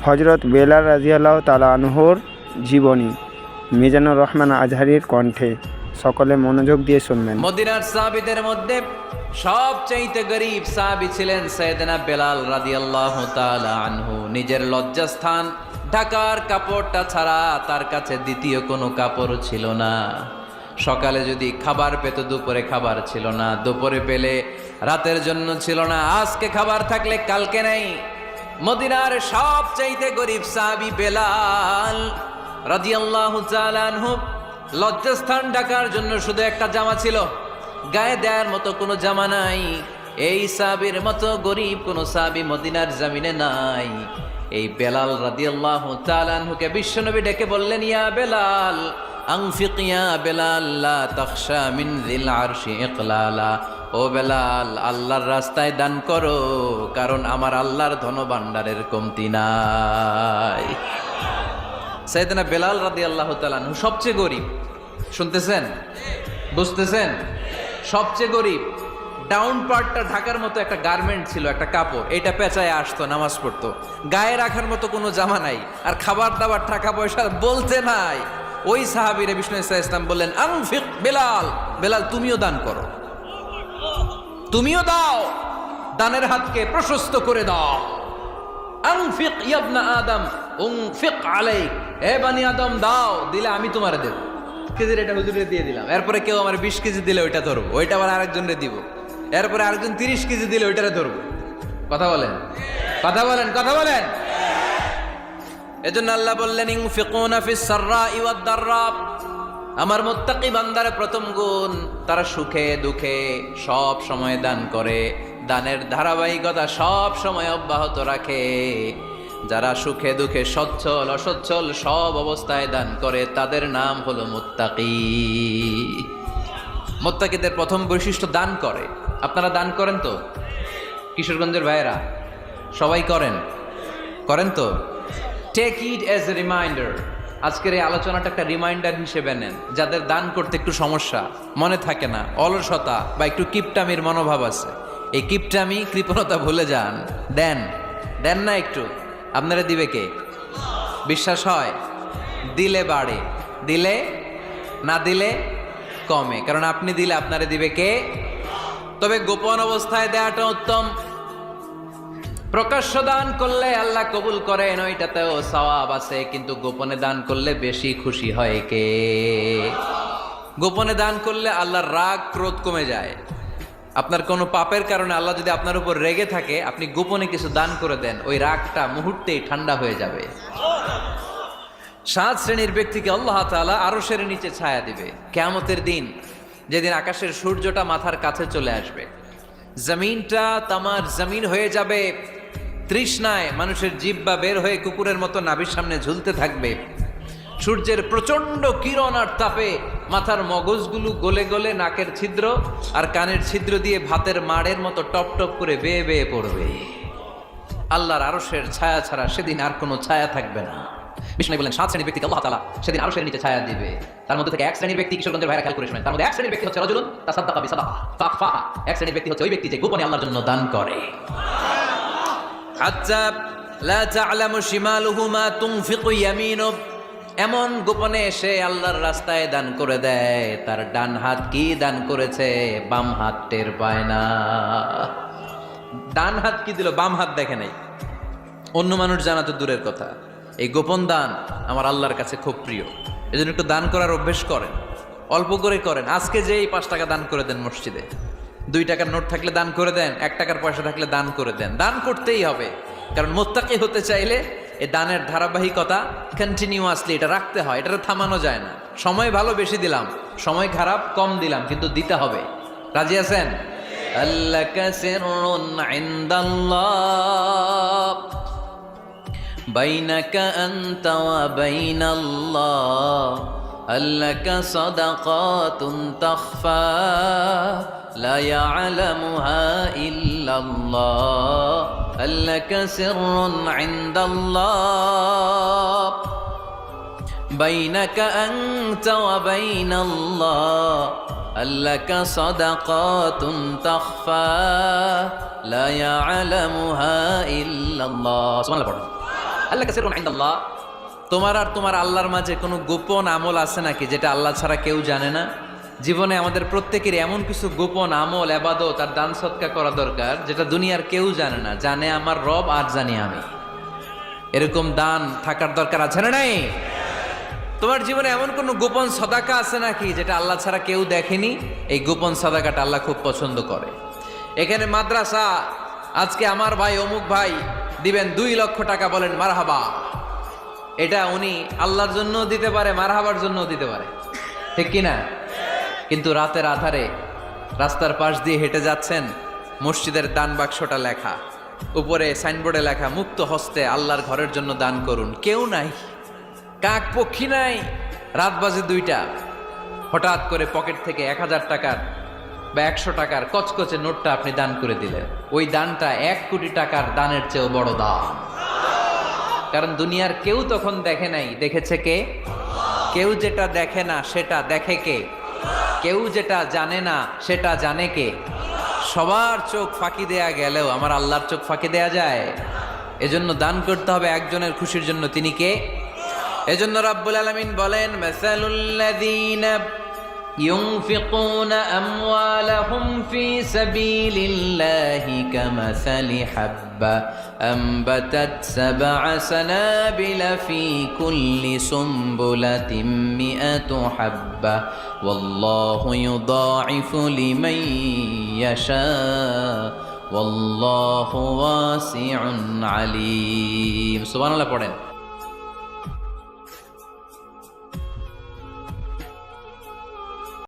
হজরত বেলাল রাদিয়াল্লাহু তাআলা আনহুর জীবনী মিজানুর রহমান আজহারীর কণ্ঠে। সকলে মনোযোগ দিয়ে শুনবেন। মদিনার সাহাবীদের মধ্যে সবচাইতে গরীব সাহাবী ছিলেন সাইয়েদনা বেলাল রাদিয়াল্লাহু তাআলা আনহু। নিজের লজ্জাস্থান ঢাকার কাপড়টা ছাড়া তার কাছে দ্বিতীয় কোনো কাপড় ছিল না। সকালে যদি খাবার পেত, দুপুরে খাবার ছিল না, দুপুরে পেলে রাতের জন্য ছিল না, আজকে খাবার থাকলে কালকে নেই। মদিনার সবচাইতে গরীব সাহাবী বেলাল রাদিয়াল্লাহু তাআলা আনহু লজ্জাস্থান ঢাকার জন্য শুধু একটা জামা ছিল, গায়ে দেওয়ার মতো কোনো জামা নাই। এই সাহাবীর মতো গরীব কোনো সাহাবী মদিনার জমিনে নাই। এই বেলাল রাদিয়াল্লাহু তাআলা আনহুকে বিশ্বনবী ডেকে বললেন, ইয়া বেলাল আনফিক ইয়া বেলাল লা তাখশা মিন যিল আরশি ইকলালা। ও বেলাল, আল্লাহর রাস্তায় দান করো, কারণ আমার আল্লাহর ধনভাণ্ডারের কমতি নাই। সাইয়েদনা বেলাল রাদিয়াল্লাহু তাআলা আনহু সবচেয়ে গরীব। শুনতেছেন? বুঝতেছেন? সবচেয়ে গরীব। ডাউন পার্টটা ঢাকার মতো একটা গার্মেন্ট ছিল, একটা কাপড়, এটা পেঁচায় আসতো, নামাজ পড়তো। গায়ে রাখার মতো কোনো জামা নাই, আর খাবার দাবার টাকা পয়সা বলতে নাই। ওই সাহাবীরে বিষ্ণু ইসলাম বললেন, আনফিক বেলাল, বেলাল তুমিও দান করো, তুমিও দাও, দানের হাতকে প্রশস্ত করে দাও। আনফিক ইবনা আদম উনফিক আলাইক, হে বানি আদম দাও, দিলে আমি তোমারে দেব। কেজির এটা হুজুরে দিয়ে দিলাম, এরপরে কেউ আমার 20 কেজি দিলে ওইটা ধরবো, ওইটা আবার আরেকজনরে দিব, এরপরে আরেকজন 30 কেজি দিলে ওইটারে ধরবো। কথা বলেন, কথা বলেন, কথা বলেন। এজন্য আল্লাহ বললেন, ইনফিকুনা ফিস সাররাই ওয়াদ দাররা। আমার মুত্তাকি বান্দার প্রথম গুণ, তারা সুখে দুঃখে সব সময় দান করে, দানের ধারাবাহিকতা সব সময় অব্যাহত রাখে। যারা সুখে দুঃখে সচ্ছল অসচ্ছল সব অবস্থায় দান করে, তাদের নাম হলো মুত্তাকি। মুত্তাকিদের প্রথম বৈশিষ্ট্য দান করে। আপনারা দান করেন তো? কিশোরগঞ্জের ভাইয়েরা সবাই করেন? করেন তো? Take it as a reminder. আজকের এই আলোচনাটা একটা রিমাইন্ডার হিসেবে নেন। যাদের দান করতে একটু সমস্যা, মনে থাকে না, অলসতা বা একটু কিপটামির মনোভাব আছে, এই কিপটামি কৃপণতা ভুলে যান। দেন, দেন না একটু, আপনারা দিবে কে? বিশ্বাস হয়? দিলে বাড়ে, দিলে না দিলে কমে, কারণ আপনি দিলে আপনারে দিবে কে? তবে গোপন অবস্থায় দেওয়াটা উত্তম। প্রকাশ্য দান করলে আল্লাহ কবুল করেন, ওইটাতেও সওয়াব আছে, কিন্তু গোপনে দান করলে বেশি খুশি হয় কে? গোপনে দান করলে আল্লাহর রাগ ক্রোধ কমে যায়। আপনার কোনো পাপের কারণে আল্লাহ যদি আপনার উপর রেগে থাকে, আপনি গোপনে কিছু দান করে দেন, ওই রাগটা মুহূর্তেই ঠান্ডা হয়ে যাবে। 7 শ্রেণীর ব্যক্তিকে আল্লাহ তাআলা আরশের নিচে ছায়া দিবে কিয়ামতের দিন, যেদিন আকাশের সূর্যটা মাথার কাছে চলে আসবে, জমিনটা তামার জমিন হয়ে যাবে, তৃষ্ণায় মানুষের জিহ্বা বের হয়ে কুকুরের মতো নাভির সামনে ঝুলতে থাকবে। সূর্যের প্রচন্ড কিরণ আর তাপে মাথার মগজগুলো গলে গলে নাকের ছিদ্র আর কানের ছিদ্র দিয়ে ভাতের মাড়ের মতো টপ টপ করে বেয়ে বেয়ে পড়বে। আল্লাহর আরশের ছায়া ছাড়া সেদিন আর কোনো ছায়া থাকবে না। বিষ্ণু বলেন, 7 শ্রেণীর ব্যক্তিকে আল্লাহ তাআলা সেদিন আরশের নিচে ছায়া দিবে। তার মধ্যে থেকে 1 শ্রেণীর ব্যক্তি, কিশোরগঞ্জের ভাইরা খেয়াল করে শুনেন, তার মধ্যে 1 শ্রেণীর ব্যক্তি হচ্ছে রাজুলুন তাসাদ্দাকা বিসাদাকা ফাখফাহা। 1 শ্রেণীর ব্যক্তি হচ্ছে ওই ব্যক্তি যে গোপনে আল্লাহর জন্য দান করে। হাত্তা লা তা'লামু শিমালুহু মা তুনফিকু ইয়ামিনুহু, এমন গোপনে এসে আল্লাহর রাস্তায় দান করে দেয়, তার ডান হাত কি দান করেছে বাম হাত টের পায় না। ডান হাত কি দিল, বাম হাত দেখে নাই। অন্য মানুষ জানা তো দূরের কথা, এই গোপন দান আমার আল্লাহর কাছে খুব প্রিয়। এজন্য একটু দান করার অভ্যেস করেন, অল্প করে করেন। আজকে যেই 5 টাকা দান করে দেন মসজিদে, 2 টাকার নোট থাকলে দান করে দেন, 1 টাকার পয়সা থাকলে দান করে দেন। দান করতেই হবে, কারণ মুত্তাকি হতে চাইলে এই দানের ধারাবাহিকতা কন্টিনিউয়াসলি এটা রাখতে হয়, এটা থামানো যায় না। সময় ভালো বেশি দিলাম, সময় খারাপ কম দিলাম, কিন্তু দিতে হবে। রাজি আছেন? আল্লাকা সিররুন ইনদাল্লাহ বাইনাকা আনতা ওয়া বাইনাল্লাহ, আল্লাকা সাদাকাতুন তাখফা লা ইয়ালামুহা ইল্লাল্লাহ, আল্লাকা সিররুন ইনদাল্লাহ বাইনাকা আনতা ওয়া বাইনাল্লাহ, আল্লাকা সাদাকাতুন তাখফা লা ইয়ালামুহা ইল্লাল্লাহ। সুবহানাল্লাহ পড়ুন। আল্লাহ কাসিরুন ইনদাল্লাহ। তোমার আর তোমার আল্লাহর মাঝে কোনো গোপন আমল আছে নাকি যেটা আল্লাহ ছাড়া কেউ জানে না? জীবনে আমাদের প্রত্যেকের এমন কিছু গোপন আমল, ইবাদত আর দান সদকা করা দরকার যেটা দুনিয়ার কেউ জানে না, জানে আমার রব আর জানি আমি। এরকম দান থাকার দরকার আছে না নাই? তোমার জীবনে এমন কোন গোপন সদাকা আছে নাকি যেটা আল্লাহ ছাড়া কেউ দেখেনি? এই গোপন সদাকাটা আল্লাহ খুব পছন্দ করে। এখানে মাদ্রাসা, আজকে আমার ভাই অমুক ভাই দিবেন 2 লক্ষ টাকা, বলেন মারহাবা। এটা উনি আল্লাহর জন্য দিতে পারে, মারহাবার জন্য দিতে পারে, ঠিক কিনা? কিন্তু রাতের আধারে রাস্তার পাশ দিয়ে হেঁটে যাচ্ছেন, মসজিদের দান বাক্সটা লেখা, উপরে সাইনবোর্ডে লেখা মুক্ত হস্তে আল্লাহর ঘরের জন্য দান করুন। কেউ নাই, কাক পক্ষী নাই। রাত বাজে 2টা, হঠাৎ করে পকেট থেকে 1000 টাকার বা 100 টাকার কচকচে নোটটা আপনি দান করে দিলেন। ওই দানটা 1 কোটি টাকার দানের চেয়েও বড় দান। কারণ দুনিয়ার কেউ তখন দেখে নাই, দেখেছে কে? কেউ যেটা দেখে না সেটা দেখে কে? কেউ যেটা জানে না সেটা জানে কে? সবার চোখ ফাঁকি দেয়া গেলেও আমার আল্লাহর চোখ ফাঁকি দেয়া যায়? এজন্য দান করতে হবে একজনের খুশির জন্য, তিনি কে? এজন্য রাব্বুল আলামিন বলেন, মাসালুল্লাযীনা ইউনফিকুনা আমওয়ালাহুম ফি সাবিলিল্লাহি কামাসালি হাব্বা আম্বাতাত সাবআ সানাবিলা ফি কুল্লি সুমবুলাতিন মিআতু হাব্বা ওয়াল্লাহু ইউদাঈফু লিমান ইয়াশা ওয়াল্লাহু ওয়াসিউন আলীম। সুবহানাল্লাহ পড়েন।